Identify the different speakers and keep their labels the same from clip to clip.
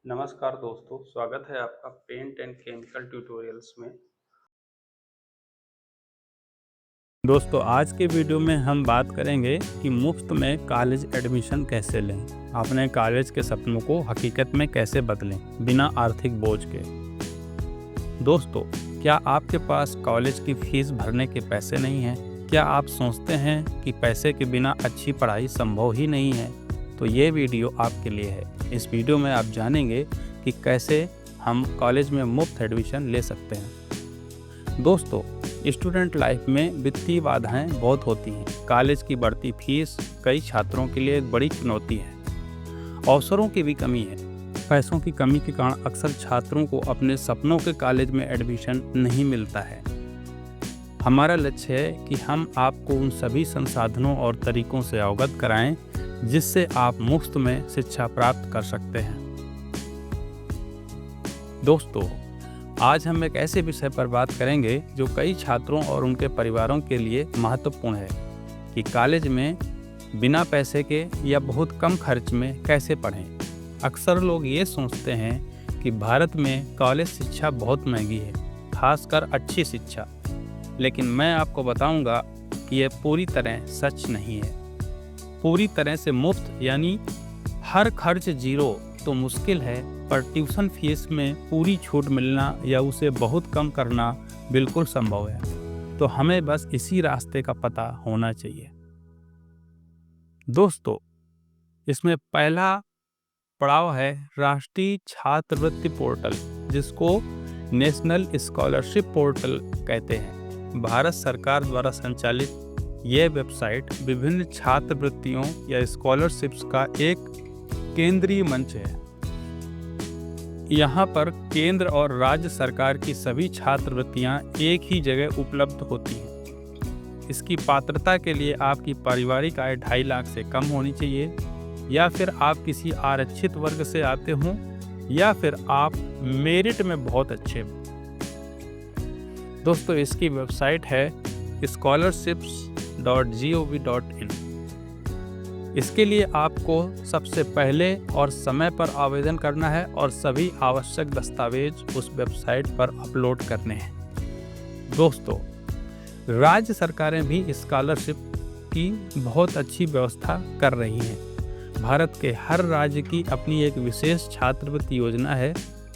Speaker 1: नमस्कार दोस्तों, स्वागत है आपका पेंट एंड केमिकल ट्यूटोरियल्स में।
Speaker 2: दोस्तों आज के वीडियो में हम बात करेंगे कि मुफ्त में कॉलेज एडमिशन कैसे लें, अपने कॉलेज के सपनों को हकीकत में कैसे बदलें बिना आर्थिक बोझ के। दोस्तों, क्या आपके पास कॉलेज की फीस भरने के पैसे नहीं हैं? क्या आप सोचते हैं कि पैसे के बिना अच्छी पढ़ाई संभव ही नहीं है? तो ये वीडियो आपके लिए है। इस वीडियो में आप जानेंगे कि कैसे हम कॉलेज में मुफ्त एडमिशन ले सकते हैं। दोस्तों, स्टूडेंट लाइफ में वित्तीय बाधाएं बहुत होती हैं। कॉलेज की बढ़ती फीस कई छात्रों के लिए एक बड़ी चुनौती है। अवसरों की भी कमी है। पैसों की कमी के कारण अक्सर छात्रों को अपने सपनों के कॉलेज में एडमिशन नहीं मिलता है। हमारा लक्ष्य है कि हम आपको उन सभी संसाधनों और तरीकों से अवगत कराएं जिससे आप मुफ्त में शिक्षा प्राप्त कर सकते हैं। दोस्तों, आज हम एक ऐसे विषय पर बात करेंगे जो कई छात्रों और उनके परिवारों के लिए महत्वपूर्ण है कि कॉलेज में बिना पैसे के या बहुत कम खर्च में कैसे पढ़ें। अक्सर लोग ये सोचते हैं कि भारत में कॉलेज शिक्षा बहुत महंगी है, खासकर अच्छी शिक्षा। लेकिन मैं आपको बताऊंगा कि यह पूरी तरह सच नहीं है। पूरी तरह से मुफ्त यानी हर खर्च जीरो तो मुश्किल है, पर ट्यूशन फीस में पूरी छूट मिलना या उसे बहुत कम करना बिल्कुल संभव है। तो हमें बस इसी रास्ते का पता होना चाहिए। दोस्तों, इसमें पहला पड़ाव है राष्ट्रीय छात्रवृत्ति पोर्टल, जिसको नेशनल स्कॉलरशिप पोर्टल कहते हैं। भारत सरकार द्वारा संचालित यह वेबसाइट विभिन्न छात्रवृत्तियों या स्कॉलरशिप्स का एक केंद्रीय मंच है। यहाँ पर केंद्र और राज्य सरकार की सभी छात्रवृत्तियाँ एक ही जगह उपलब्ध होती हैं। इसकी पात्रता के लिए आपकी पारिवारिक आय 2.5 लाख से कम होनी चाहिए, या फिर आप किसी आरक्षित वर्ग से आते हों, या फिर आप मेरिट में बहुत अच्छे हों। दोस्तों, इसकी वेबसाइट है scholarships.gov.in। इसके लिए आपको सबसे पहले और समय पर आवेदन करना है और सभी आवश्यक दस्तावेज उस वेबसाइट पर अपलोड करने हैं। दोस्तों, राज्य सरकारें भी स्कॉलरशिप की बहुत अच्छी व्यवस्था कर रही हैं। भारत के हर राज्य की अपनी एक विशेष छात्रवृत्ति योजना है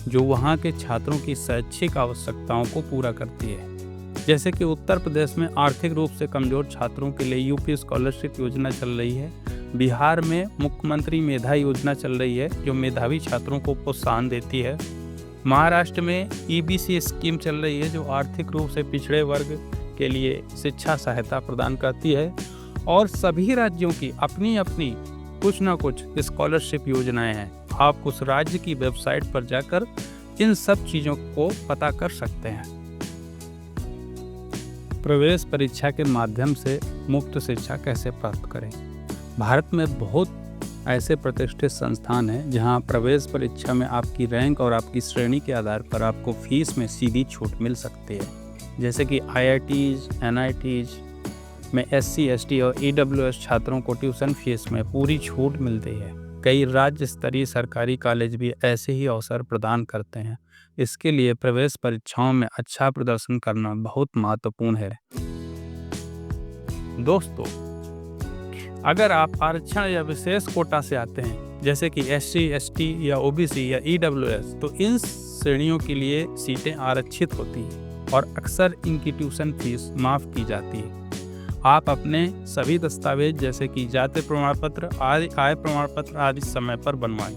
Speaker 2: जो वहाँ के छात्रों की शैक्षिक आवश्यकताओं को पूरा करती है। जैसे कि उत्तर प्रदेश में आर्थिक रूप से कमजोर छात्रों के लिए यूपी स्कॉलरशिप योजना चल रही है। बिहार में मुख्यमंत्री मेधा योजना चल रही है जो मेधावी छात्रों को प्रोत्साहन देती है। महाराष्ट्र में ईबीसी स्कीम चल रही है जो आर्थिक रूप से पिछड़े वर्ग के लिए शिक्षा सहायता प्रदान करती है। और सभी राज्यों की अपनी अपनी कुछ ना कुछ स्कॉलरशिप योजनाएं हैं। आप उस राज्य की वेबसाइट पर जाकर इन सब चीज़ों को पता कर सकते हैं। प्रवेश परीक्षा के माध्यम से मुफ्त शिक्षा कैसे प्राप्त करें? भारत में बहुत ऐसे प्रतिष्ठित संस्थान हैं जहां प्रवेश परीक्षा में आपकी रैंक और आपकी श्रेणी के आधार पर आपको फीस में सीधी छूट मिल सकती है। जैसे कि IITs, NITs में SC, ST और EWS छात्रों को ट्यूशन फीस में पूरी छूट मिलती है। कई राज्य स्तरीय सरकारी कॉलेज भी ऐसे ही अवसर प्रदान करते हैं। इसके लिए प्रवेश परीक्षाओं में अच्छा प्रदर्शन करना बहुत महत्वपूर्ण है। दोस्तों, अगर आप आरक्षण या विशेष कोटा से आते हैं जैसे कि SC, ST या OBC या EWS, तो इन श्रेणियों के लिए सीटें आरक्षित होती हैं और अक्सर इनकी ट्यूशन फीस माफ़ की जाती है। आप अपने सभी दस्तावेज जैसे कि जाति प्रमाण पत्र आदि, आय प्रमाण पत्र आदि समय पर बनवाएं।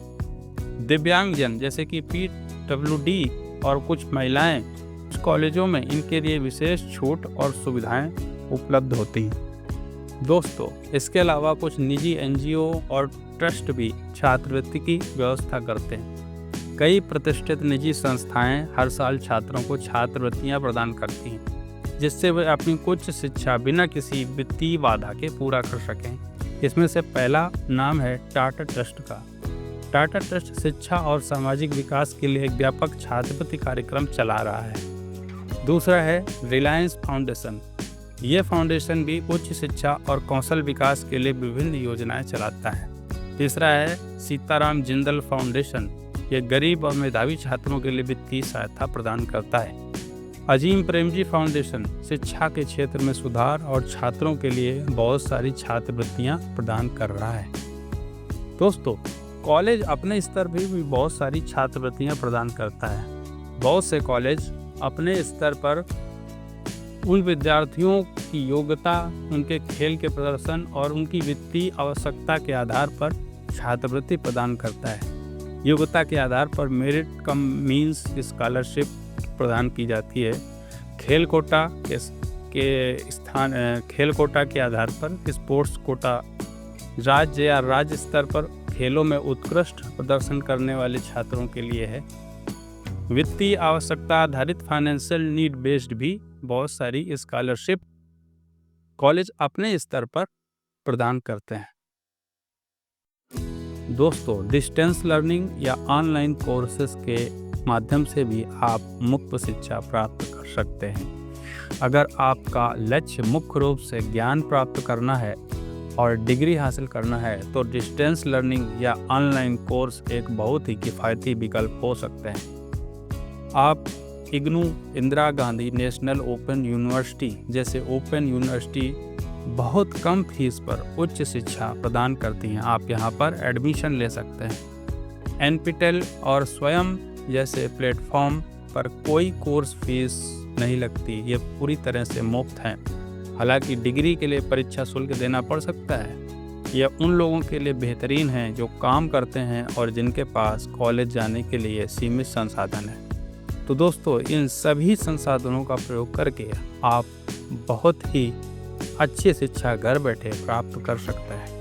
Speaker 2: दिव्यांगजन जैसे कि PWD और कुछ महिलाएं, कुछ कॉलेजों में इनके लिए विशेष छूट और सुविधाएं उपलब्ध होती हैं। दोस्तों, इसके अलावा कुछ निजी NGO और ट्रस्ट भी छात्रवृत्ति की व्यवस्था करते हैं। कई प्रतिष्ठित निजी संस्थाएं हर साल छात्रों को छात्रवृत्तियां प्रदान करती हैं जिससे वे अपनी उच्च शिक्षा बिना किसी वित्तीय बाधा के पूरा कर सकें। इसमें से पहला नाम है टाटा ट्रस्ट का। टाटा ट्रस्ट शिक्षा और सामाजिक विकास के लिए एक व्यापक छात्रवृत्ति कार्यक्रम चला रहा है। दूसरा है रिलायंस फाउंडेशन। ये फाउंडेशन भी उच्च शिक्षा और कौशल विकास के लिए विभिन्न योजनाएं चलाता है। तीसरा है सीताराम जिंदल फाउंडेशन। ये गरीब और मेधावी छात्रों के लिए वित्तीय सहायता प्रदान करता है। अजीम प्रेमजी फाउंडेशन शिक्षा के क्षेत्र में सुधार और छात्रों के लिए बहुत सारी छात्रवृत्तियां प्रदान कर रहा है। दोस्तों, कॉलेज अपने स्तर पर भी बहुत सारी छात्रवृत्तियां प्रदान करता है। बहुत से कॉलेज अपने स्तर पर उन विद्यार्थियों की योग्यता, उनके खेल के प्रदर्शन और उनकी वित्तीय आवश्यकता के आधार पर छात्रवृत्ति प्रदान करता है। योग्यता के आधार पर मेरिट कम मींस स्कॉलरशिप प्रदान की जाती है। खेल कोटा के आधार पर स्पोर्ट्स कोटा, राज्य या राज्य स्तर पर खेलों में उत्कृष्ट प्रदर्शन करने वाले छात्रों के लिए है। वित्तीय आवश्यकता आधारित फाइनेंशियल नीड बेस्ड भी बहुत सारी स्कॉलरशिप कॉलेज अपने स्तर पर प्रदान करते हैं। दोस्तों, डिस्टेंस लर्निंग या ऑनलाइन कोर्सेज के माध्यम से भी आप मुफ्त शिक्षा प्राप्त कर सकते हैं। अगर आपका लक्ष्य मुख्य रूप से ज्ञान प्राप्त करना है और डिग्री हासिल करना है तो डिस्टेंस लर्निंग या ऑनलाइन कोर्स एक बहुत ही किफ़ायती विकल्प हो सकते हैं। आप IGNOU, Indira Gandhi national open university जैसे ओपन यूनिवर्सिटी बहुत कम फीस पर उच्च शिक्षा प्रदान करती हैं। आप यहाँ पर एडमिशन ले सकते हैं। एनपीटेल और स्वयं जैसे प्लेटफॉर्म पर कोई कोर्स फीस नहीं लगती, ये पूरी तरह से मुफ्त हैं। हालांकि डिग्री के लिए परीक्षा शुल्क देना पड़ सकता है। यह उन लोगों के लिए बेहतरीन है जो काम करते हैं और जिनके पास कॉलेज जाने के लिए सीमित संसाधन है। तो दोस्तों, इन सभी संसाधनों का प्रयोग करके आप बहुत ही अच्छी शिक्षा घर बैठे प्राप्त कर सकते हैं।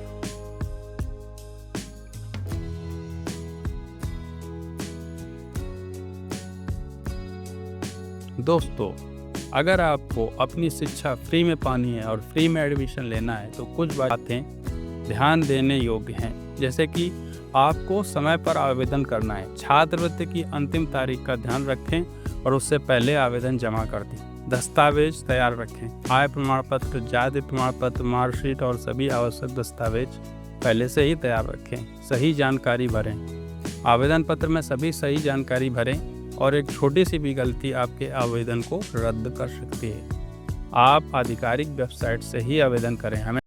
Speaker 2: दोस्तों, अगर आपको अपनी शिक्षा फ्री में पानी है और फ्री में एडमिशन लेना है तो कुछ बातें ध्यान देने योग्य हैं। जैसे कि आपको समय पर आवेदन करना है। छात्रवृत्ति की अंतिम तारीख का ध्यान रखें और उससे पहले आवेदन जमा कर दें। दस्तावेज तैयार रखें। आय प्रमाण पत्र, जाति प्रमाण पत्र, मार्कशीट और सभी आवश्यक दस्तावेज पहले से ही तैयार रखें। सही जानकारी भरें। आवेदन पत्र में सभी सही जानकारी भरें और एक छोटी सी भी गलती आपके आवेदन को रद्द कर सकती है। आप आधिकारिक वेबसाइट से ही आवेदन करें। हमें